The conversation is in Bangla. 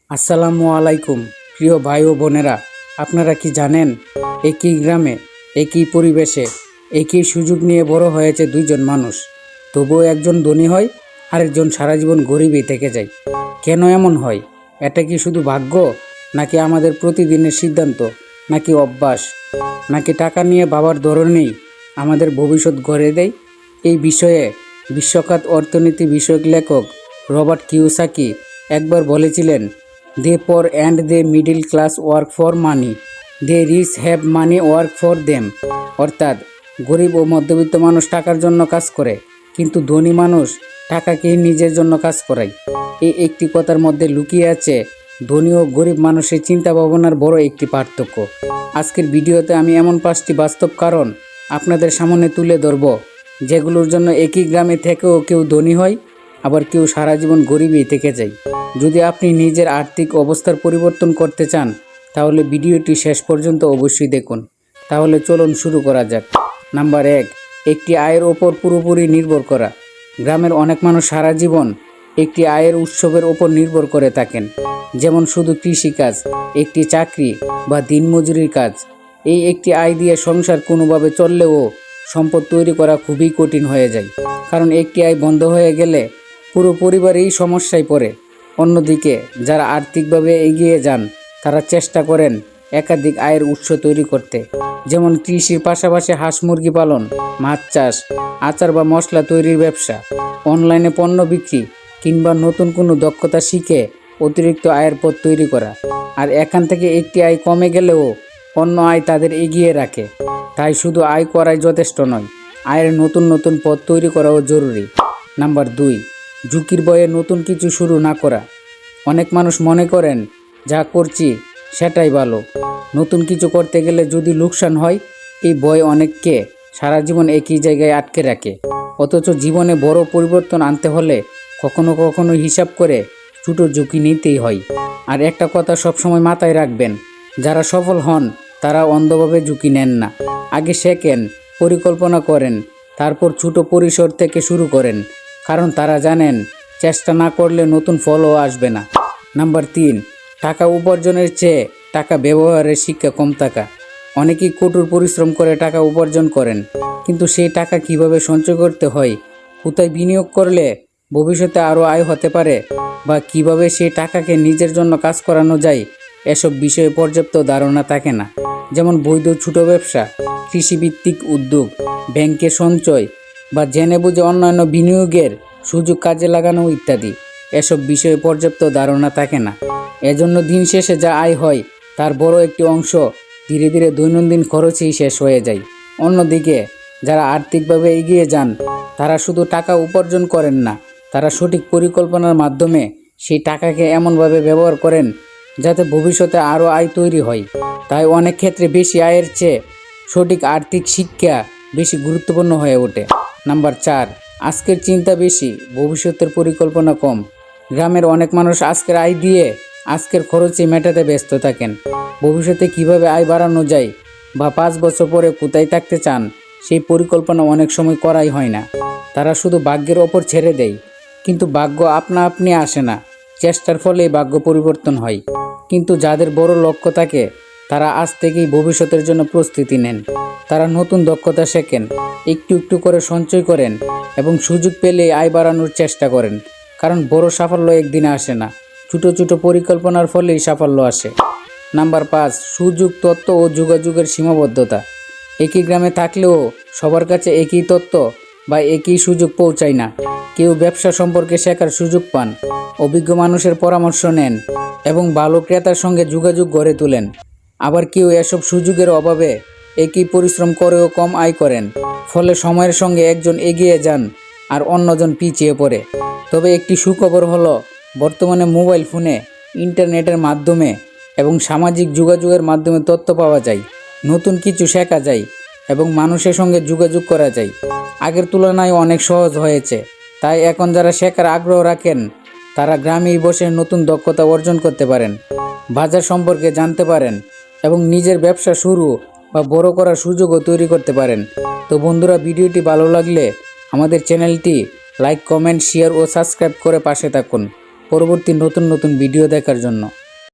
আসসালামু আলাইকুম প্রিয় ভাই ও বোনেরা, আপনারা কি জানেন একই গ্রামে একই পরিবেশে একই সুযোগ নিয়ে বড় হয়েছে দুইজন মানুষ, তবুও একজন ধনী হয় আরেকজন সারা জীবন গরিবই থেকে যায়। কেন এমন হয়? এটা কি শুধু ভাগ্য, নাকি আমাদের প্রতিদিনের সিদ্ধান্ত, নাকি অভ্যাস, নাকি টাকা নিয়ে ভাবার ধরনেই আমাদের ভবিষ্যৎ গড়ে দেয়? এই বিষয়ে বিশ্বখ্যাত অর্থনীতি বিষয়ক লেখক রবার্ট কিওসাকি একবার বলেছিলেন, "they poor and they middle class work for money, they rich have money work for them." অর্থাৎ গরিব ও মধ্যবিত্ত মানুষ টাকার জন্য কাজ করে, কিন্তু ধনী মানুষ টাকাকেই নিজের জন্য কাজ করায়। এই একটি কথার মধ্যে লুকিয়ে আছে ধনী ও গরিব মানুষের চিন্তা ভাবনার বড় একটি পার্থক্য। আজকের ভিডিওতে আমি এমন 5টি বাস্তব কারণ আপনাদের সামনে তুলে ধরব, যেগুলোর জন্য একই গ্রামে থেকেও কেউ ধনী হয়, আবার কেউ সারা জীবন গরিবই থেকে যায়। যদি আপনি নিজের আর্থিক অবস্থার পরিবর্তন করতে চান, তাহলে ভিডিওটি শেষ পর্যন্ত অবশ্যই দেখুন। তাহলে চলুন শুরু করা যাক। নাম্বার 1, একটি আয়ের ওপর পুরোপুরি নির্ভর করা। গ্রামের অনেক মানুষ সারা জীবন একটি আয়ের উৎসবের ওপর নির্ভর করে থাকেন, যেমন শুধু কৃষিকাজ, একটি চাকরি বা দিনমজুরির কাজ। এই একটি আয় দিয়ে সংসার কোনোভাবে চললেও সম্পদ তৈরি করা খুবই কঠিন হয়ে যায়, কারণ একটি আয় বন্ধ হয়ে গেলে পুরো পরিবারই সমস্যায় পড়ে। অন্যদিকে যারা আর্থিকভাবে এগিয়ে যান, তারা চেষ্টা করেন একাধিক আয়ের উৎস তৈরি করতে, যেমন কৃষির পাশাপাশি হাঁস মুরগি পালন, মাছ চাষ, আচার বা মশলা তৈরির ব্যবসা, অনলাইনে পণ্য বিক্রি, কিংবা নতুন কোনো দক্ষতা শিখে অতিরিক্ত আয়ের পথ তৈরি করা। আর এখান থেকে একটি আয় কমে গেলেও অন্য আয় তাদের এগিয়ে রাখে। তাই শুধু আয় করাই যথেষ্ট নয়, আয়ের নতুন নতুন পথ তৈরি করাও জরুরি। নাম্বার 2, ঝুঁকির ভয়ে নতুন কিছু শুরু না করা। অনেক মানুষ মনে করেন যা করছি সেটাই ভালো, নতুন কিছু করতে গেলে যদি লোকসান হয়, এই ভয় অনেককে সারা জীবন একই জায়গায় আটকে রাখে। অথচ জীবনে বড় পরিবর্তন আনতে হলে কখনো কখনো হিসাব করে ছোট ঝুঁকি নিতেই হয়। আর একটা কথা সবসময় মাথায় রাখবেন, যারা সফল হন তারা অন্ধভাবে ঝুঁকি নেন না। আগে শেখেন, পরিকল্পনা করেন, তারপর ছোট পরিসর থেকে শুরু করেন, কারণ তারা জানেন চেষ্টা না করলে নতুন ফলও আসবে না। নাম্বার 3, টাকা উপার্জনের চেয়ে টাকা ব্যবহারের শিক্ষা কম থাকা। অনেকেই কঠোর পরিশ্রম করে টাকা উপার্জন করেন, কিন্তু সেই টাকা কিভাবে সঞ্চয় করতে হয়, কোথায় বিনিয়োগ করলে ভবিষ্যতে আরও আয় হতে পারে, বা কিভাবে সেই টাকাকে নিজের জন্য কাজ করানো যায়, এসব বিষয়ে পর্যাপ্ত ধারণা থাকে না। যেমন বৈধ ছোট ব্যবসা, কৃষিভিত্তিক উদ্যোগ, ব্যাংকে সঞ্চয়, বা জেনে বুঝে অন্যান্য বিনিয়োগের সুযোগ কাজে লাগানো ইত্যাদি। এসব বিষয়ে পর্যাপ্ত ধারণা থাকে না। এজন্য দিন শেষে যা আয় হয় তার বড় একটি অংশ ধীরে ধীরে দৈনন্দিন খরচেই শেষ হয়ে যায়। অন্যদিকে যারা আর্থিকভাবে এগিয়ে যান, তারা শুধু টাকা উপার্জন করেন না, তারা সঠিক পরিকল্পনার মাধ্যমে সেই টাকাকে এমনভাবে ব্যবহার করেন যাতে ভবিষ্যতে আরও আয় তৈরি হয়। তাই অনেক ক্ষেত্রে বেশি আয়ের চেয়ে সঠিক আর্থিক শিক্ষা বেশি গুরুত্বপূর্ণ হয়ে ওঠে। নাম্বার 4, আজকের চিন্তা বেশি, ভবিষ্যতের পরিকল্পনা কম। গ্রামের অনেক মানুষ আজকের আয় দিয়ে আজকের খরচে মেটাতে ব্যস্ত থাকেন। ভবিষ্যতে কিভাবে আয় বাড়ানো যায় বা 5 বছর পরে কোথায় থাকতে চান, সেই পরিকল্পনা অনেক সময় করাই হয় না। তারা শুধু ভাগ্যের ওপর ছেড়ে দেয়, কিন্তু ভাগ্য আপনা আপনি আসে না, চেষ্টার ফলেই ভাগ্য পরিবর্তন হয়। কিন্তু যাদের বড় লক্ষ্য থাকে, তারা আজ থেকেই ভবিষ্যতের জন্য প্রস্তুতি নেন। তারা নতুন দক্ষতা শেখেন, একটু একটু করে সঞ্চয় করেন এবং সুযোগ পেলেই আয় বাড়ানোর চেষ্টা করেন। কারণ বড় সাফল্য একদিনে আসে না, ছোট ছোট পরিকল্পনার ফলেই সাফল্য আসে। নাম্বার 5, সুযোগ, তথ্য ও যোগাযোগের সীমাবদ্ধতা। একই গ্রামে থাকলেও সবার কাছে একই তথ্য বা একই সুযোগ পৌঁছায় না। কেউ ব্যবসা সম্পর্কে শেখার সুযোগ পান, অভিজ্ঞ মানুষের পরামর্শ নেন এবং ভালো ক্রেতার সঙ্গে যোগাযোগ গড়ে তোলেন। আবার কেউ এসব সুযোগের অভাবে একই পরিশ্রম করেও কম আয় করেন। ফলে সময়ের সঙ্গে একজন এগিয়ে যান আর অন্যজন পিছিয়ে পড়ে। তবে একটি সুখবর হলো, বর্তমানে মোবাইল ফোনে, ইন্টারনেটের মাধ্যমে এবং সামাজিক যোগাযোগের মাধ্যমে তথ্য পাওয়া যায়, নতুন কিছু শেখা যায় এবং মানুষের সঙ্গে যোগাযোগ করা যায়। আগের তুলনায় অনেক সহজ হয়েছে। তাই এখন যারা শেখার আগ্রহ রাখেন, তারা গ্রামেই বসে নতুন দক্ষতা অর্জন করতে পারেন, বাজার সম্পর্কে জানতে পারেন এবং নিজের ব্যবসা শুরু বা বড় করার সুযোগও তৈরি করতে পারেন। তো বন্ধুরা, ভিডিওটি ভালো লাগলে আমাদের চ্যানেলটি লাইক, কমেন্ট, শেয়ার ও সাবস্ক্রাইব করে পাশে থাকুন। পরবর্তী নতুন নতুন ভিডিও দেখার জন্য।